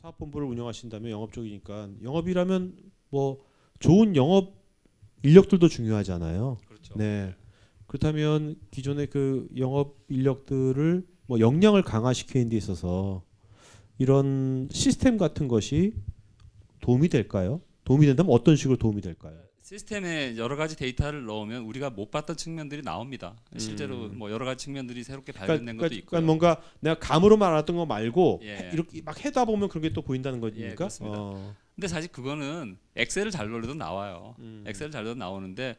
사업본부를 운영하신다면 영업 쪽이니까 영업이라면 뭐 좋은 영업 인력들도 중요하잖아요. 그렇죠. 네. 그렇다면 기존의 그 영업 인력들을 뭐 역량을 강화시키는 데 있어서 이런 시스템 같은 것이 도움이 될까요? 도움이 된다면 어떤 식으로 도움이 될까요? 시스템에 여러 가지 데이터를 넣으면 우리가 못 봤던 측면들이 나옵니다. 실제로 뭐 여러 가지 측면들이 새롭게 발견된 것도 있고요. 그러니까 뭔가 내가 감으로만 알았던 거 말고 예. 이렇게 막 해다 보면 그런 게 또 보인다는 예, 거니까. 그렇습니다. 근데 사실 그거는 엑셀을 잘 돌려도 나와요. 엑셀을 잘 돌려도 나오는데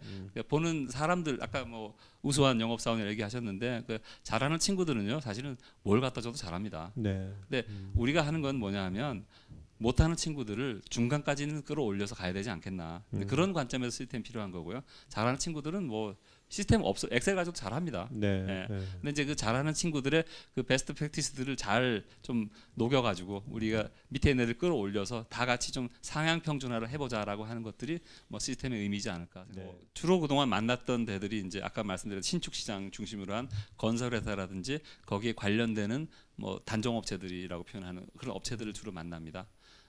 보는 사람들 아까 뭐 우수한 영업사원을 얘기하셨는데 그 잘하는 친구들은요 사실은 뭘 갖다 줘도 잘합니다. 네. 근데 우리가 하는 건 뭐냐 하면 못하는 친구들을 중간까지는 끌어올려서 가야 되지 않겠나. 그런 관점에서 시스템이 필요한 거고요. 잘하는 친구들은 뭐 시스템 없어 엑셀 가지고 잘합니다. 네. 예. 네. 근데 이제 그 잘하는 친구들의 그 베스트 프랙티스들을 잘 좀 녹여가지고 우리가 밑에 있는 애들 끌어올려서 다 같이 좀 상향 평준화를 해보자라고 하는 것들이 뭐 시스템의 의미지 않을까. 네. 뭐 주로 그동안 만났던 데들이 이제 아까 말씀드린 신축 시장 중심으로 한 건설회사라든지 거기에 관련되는 뭐 단종업체들이라고 표현하는 그런 업체들을 주로 만납니다.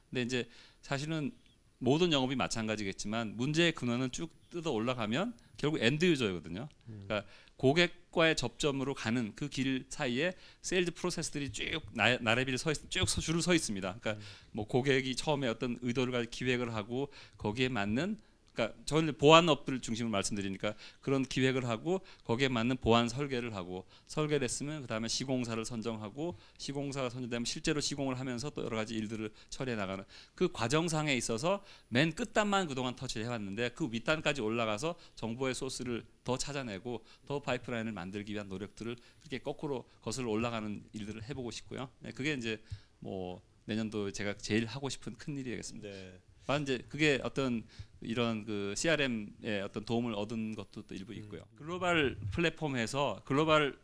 근데 이제 사실은 모든 영업이 마찬가지겠지만 문제의 근원은 쭉 뜯어 올라가면 결국 엔드 유저거든요. 그러니까 고객과의 접점으로 가는 그 길 사이에 세일즈 프로세스들이 쭉 나래비를 쭉 줄을 서 있습니다. 그러니까 뭐 고객이 처음에 어떤 의도를 가지고 기획을 하고 거기에 맞는 그러니까 저는 보안업을 중심으로 말씀드리니까 그런 기획을 하고 거기에 맞는 보안 설계를 하고 설계를 했으면 그다음에 시공사를 선정하고 시공사가 선정되면 실제로 시공을 하면서 또 여러 가지 일들을 처리해 나가는 그 과정상에 있어서 맨 끝단만 그동안 터치를 해왔는데 그 윗단까지 올라가서 정보의 소스를 더 찾아내고 더 파이프라인을 만들기 위한 노력들을 그렇게 거꾸로 거슬러 올라가는 일들을 해보고 싶고요. 네, 그게 이제 뭐 내년도 제가 제일 하고 싶은 큰 일이겠습니다. 네. 이제 그게 어떤 이런 그 CRM의 어떤 도움을 얻은 것도 또 일부 있고요. 글로벌 플랫폼에서 글로벌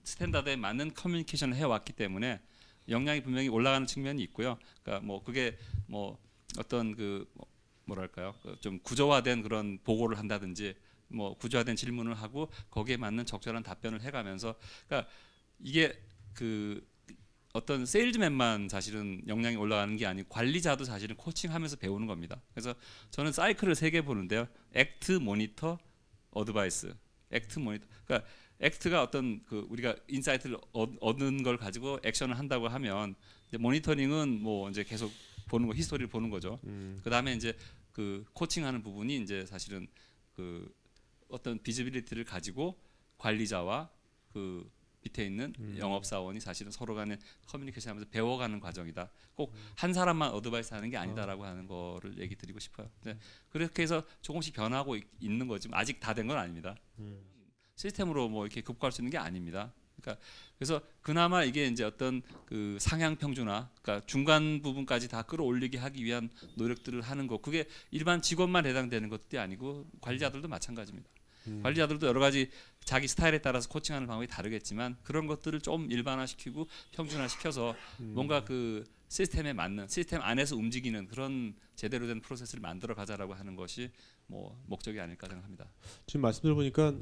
스탠다드에 맞는 커뮤니케이션을 해왔기 때문에 역량이 분명히 올라가는 측면이 있고요. 그러니까 뭐 그게 뭐 어떤 그 뭐랄까요, 좀 구조화된 그런 보고를 한다든지 뭐 구조화된 질문을 하고 거기에 맞는 적절한 답변을 해가면서 그러니까 이게 그 어떤 세일즈맨만 사실은 역량이 올라가는 게 아니고 관리자도 사실은 코칭하면서 배우는 겁니다. 그래서 저는 사이클을 3개 보는데요. 액트, 모니터, 어드바이스. 액트, 모니터. 그러니까 액트가 어떤 그 우리가 인사이트를 얻는 걸 가지고 액션을 한다고 하면 이제 모니터링은 뭐 이제 계속 보는 거, 히스토리를 보는 거죠. 그다음에 이제 그 코칭하는 부분이 이제 사실은 그 어떤 비지빌리티를 가지고 관리자와 그 밑에 있는 영업사원이 사실은 서로 간에 커뮤니케이션 하면서 배워가는 과정이다. 꼭 한 사람만 어드바이스 하는 게 아니다라고 하는 거를 얘기 드리고 싶어요. 네. 그렇게 해서 조금씩 변하고 있는 거지 아직 다 된 건 아닙니다. 시스템으로 뭐 이렇게 급구할 수 있는 게 아닙니다. 그러니까 그래서 그나마 이게 이제 어떤 그 상향 평준화, 그러니까 중간 부분까지 다 끌어올리게 하기 위한 노력들을 하는 거. 그게 일반 직원만 해당되는 것도 아니고 관리자들도 마찬가지입니다. 관리자들도 여러 가지 자기 스타일에 따라서 코칭하는 방법이 다르겠지만 그런 것들을 좀 일반화시키고 평준화시켜서 뭔가 그 시스템에 맞는 시스템 안에서 움직이는 그런 제대로 된 프로세스를 만들어 가자라고 하는 것이 뭐 목적이 아닐까 생각합니다. 지금 말씀 들어보니까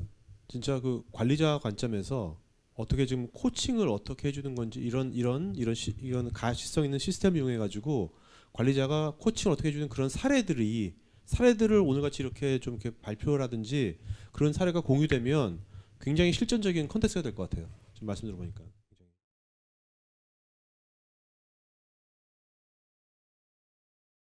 진짜 그 관리자 관점에서 어떻게 지금 코칭을 어떻게 해주는 건지 이런 가시성 있는 시스템을 이용해 가지고 관리자가 코칭을 어떻게 해주는 그런 사례들을 오늘같이 이렇게 좀 이렇게 발표라든지 그런 사례가 공유되면 굉장히 실전적인 컨텐츠가 될 것 같아요. 지금 말씀 들어보니까.